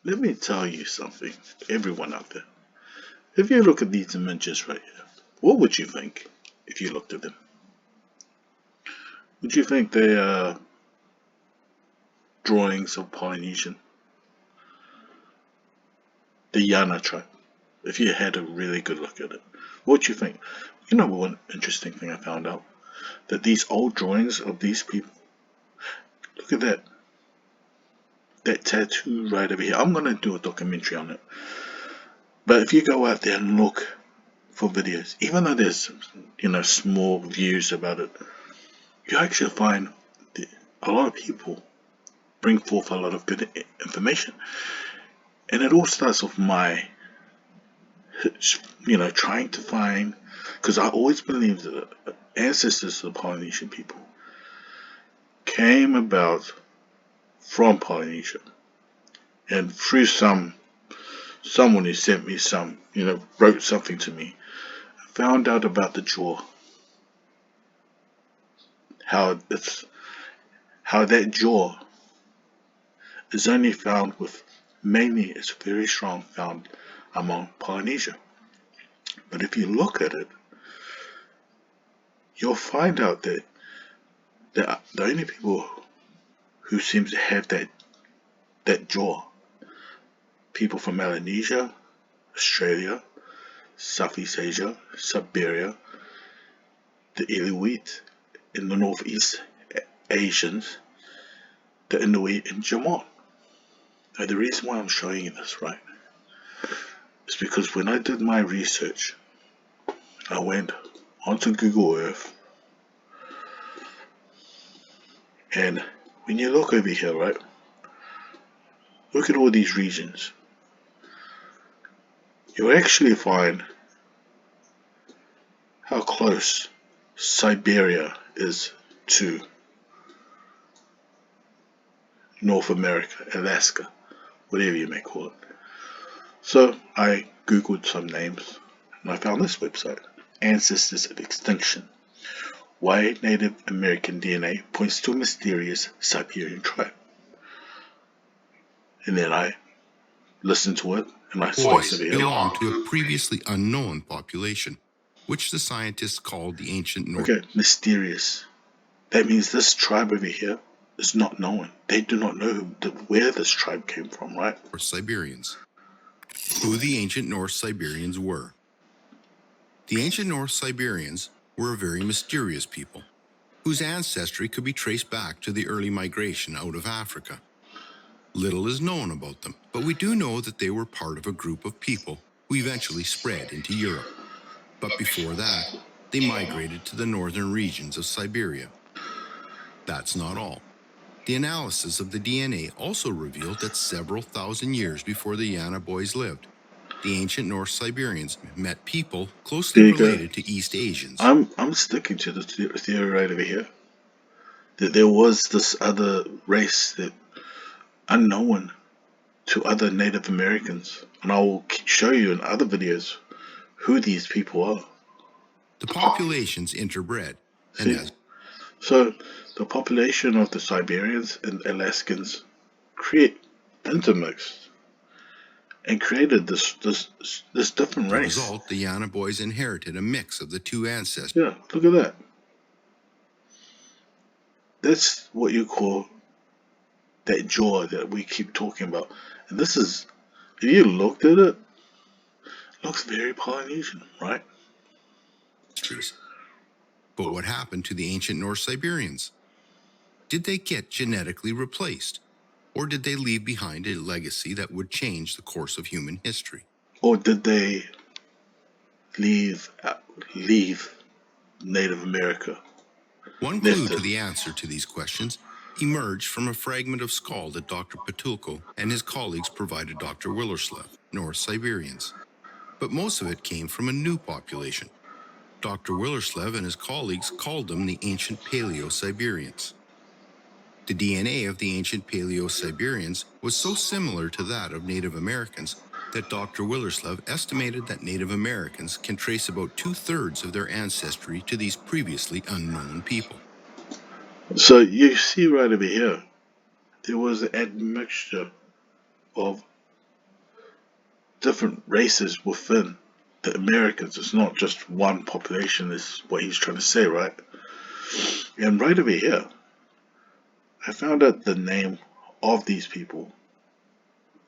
Let me tell you something, everyone out there. If you look at these images right here, what would you think if you looked at them? Would you think they are drawings of Polynesian, the YANA tribe? If you had a really good look at it, what would you think? You know, one interesting thing I found out, that these old drawings of these people, look at that tattoo right over here. I'm gonna do a documentary on it. But if you go out there and look for videos, even though there's small views about it, you actually find a lot of people bring forth a lot of good information. And it all starts with my, trying to find, because I always believed that ancestors of the Polynesian people came about from Polynesia. And through someone who sent me wrote something to me, I found out about the jaw. How that jaw is only found with, mainly it's very strong, found among Polynesia. But if you look at it, you'll find out that the only people who seem to have that jaw, people from Melanesia, Australia, Southeast Asia, Siberia, the Inuit in the Northeast Asians, the Inuit in Jamon. Now, the reason why I'm showing you this, right, is because when I did my research, I went onto Google Earth, and when you look over here, right, look at all these regions, you'll actually find how close Siberia is to North America, Alaska, whatever you may call it. So I googled some names and I found this website, Ancestors of Extinction. Why Native American DNA points to a mysterious Siberian tribe. And then I listened to it and I saw Boys belong to a previously unknown population, which the scientists called the ancient North. Okay, mysterious. That means this tribe over here is not known. They do not know where this tribe came from, right? Siberians. Who the ancient North Siberians were. The ancient North Siberians were a very mysterious people, whose ancestry could be traced back to the early migration out of Africa. Little is known about them, but we do know that they were part of a group of people who eventually spread into Europe. But before that, they migrated to the northern regions of Siberia. That's not all. The analysis of the DNA also revealed that several thousand years before the YANA boys lived, the ancient North Siberians met people closely related to East Asians. I'm sticking to the theory right over here, that there was this other race that unknown to other Native Americans, and I will show you in other videos who these people are. The populations interbred, so the population of the Siberians and Alaskans intermixed and created this different race. As a result, the YANA boys inherited a mix of the two ancestors. Yeah, look at that. That's what you call that jaw that we keep talking about. And this is, if you looked at it, looks very Polynesian, right? But what happened to the ancient North Siberians? Did they get genetically replaced? Or did they leave behind a legacy that would change the course of human history? Or did they leave Native America? One clue to the answer to these questions emerged from a fragment of skull that Dr. Patulko and his colleagues provided Dr. Willerslev, North Siberians. But most of it came from a new population. Dr. Willerslev and his colleagues called them the ancient Paleo-Siberians. The DNA of the ancient Paleo-Siberians was so similar to that of Native Americans that Dr. Willerslev estimated that Native Americans can trace about 2/3 of their ancestry to these previously unknown people. So you see right over here, there was an admixture of different races within the Americans. It's not just one population, is what he's trying to say, right? And right over here, I found out the name of these people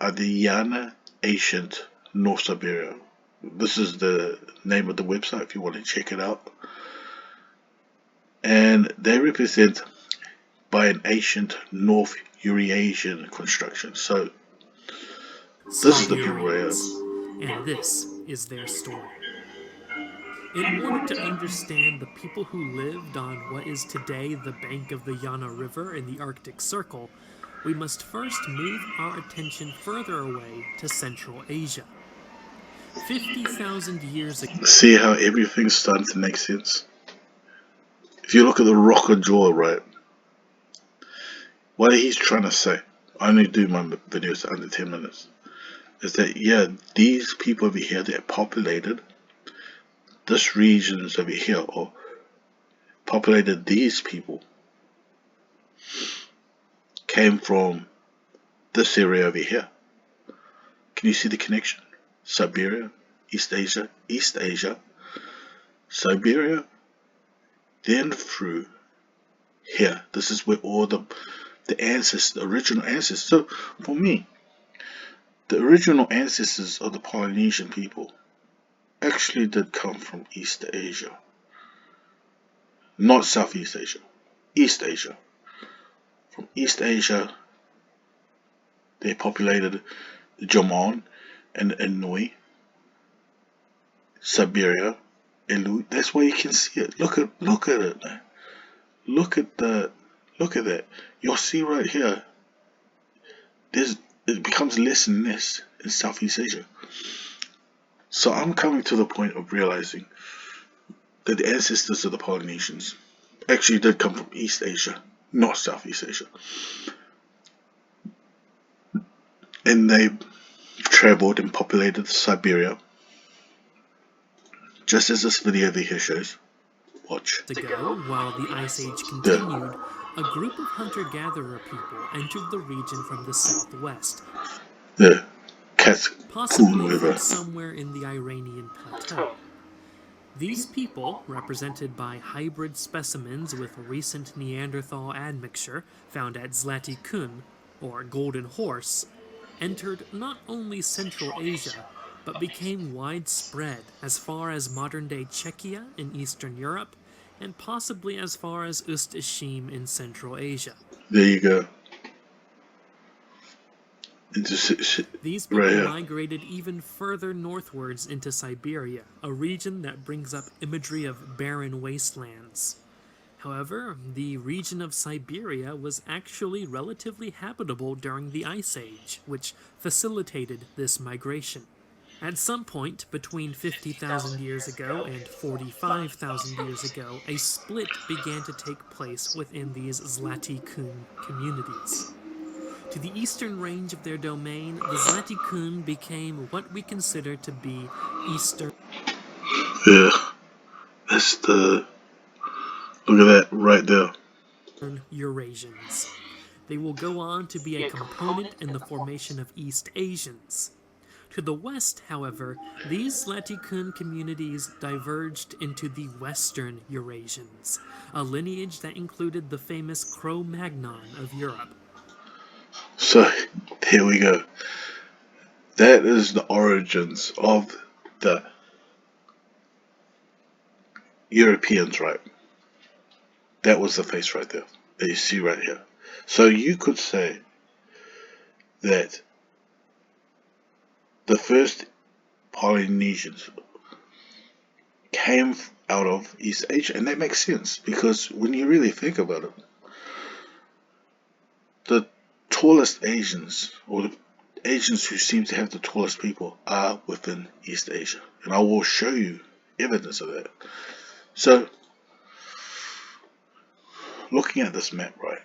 are the YANA ancient North Siberia. This is the name of the website if you want to check it out. And they represent by an ancient North Eurasian construction. So this is the people right here. And this is their story. In order to understand the people who lived on what is today the bank of the Yana River in the Arctic Circle, we must first move our attention further away to Central Asia. 50,000 years ago. See how everything's starting to make sense? If you look at the rocker jaw, right? What he's trying to say, I only do my videos under 10 minutes, is that, yeah, these people over here that populated this regions over here, or populated these people, came from this area over here. Can you see the connection? Siberia, East Asia, Siberia, then through here. This is where all the ancestors, the original ancestors. So for me, the original ancestors of the Polynesian people actually did come from East Asia. Not Southeast Asia. East Asia. From East Asia, they populated Jamon and Inui, Siberia, Elu. That's why you can see it. Look at it. Look at that. You'll see right here. It becomes less and less in Southeast Asia. So I'm coming to the point of realizing that the ancestors of the Polynesians actually did come from East Asia, not Southeast Asia. And they traveled and populated Siberia, just as this video over here shows. Watch. Ago, while the Ice Age continued, a group of hunter-gatherer people entered the region from the southwest, The cat's possibly from somewhere in the Iranian plateau. These people, represented by hybrid specimens with recent Neanderthal admixture found at Zlati Kun, or Golden Horse, entered not only Central Asia, but became widespread as far as modern-day Czechia in Eastern Europe, and possibly as far as Ust-Ishim in Central Asia. There you go. These people migrated even further northwards into Siberia, a region that brings up imagery of barren wastelands. However, the region of Siberia was actually relatively habitable during the Ice Age, which facilitated this migration. At some point between 50,000 years ago and 45,000 years ago, a split began to take place within these Zlati Kun communities. To the eastern range of their domain, the Zlati Kun became what we consider to be Eastern. Yeah, that's the. Look at that right there. Eurasians. They will go on to be a component in the formation of East Asians. To the west, however, these Zlati Kun communities diverged into the Western Eurasians, a lineage that included the famous Cro-Magnon of Europe. So, here we go. That is the origins of the Europeans, right? That was the face right there, that you see right here. So you could say that the first Polynesians came out of East Asia, and that makes sense, because when you really think about it, the tallest Asians, or the Asians who seem to have the tallest people, are within East Asia, and I will show you evidence of that. So, looking at this map, right,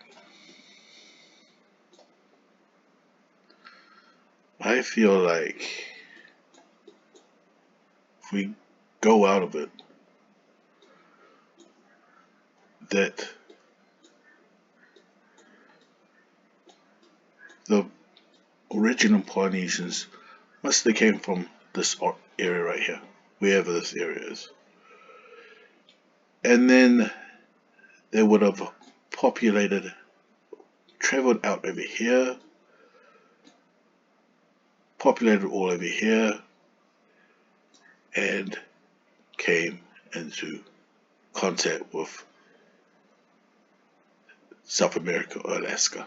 I feel like if we go out of it, that the original Polynesians Must they came from this area right here, wherever this area is. And then they would have populated, traveled out over here, populated all over here, and came into contact with South America or Alaska.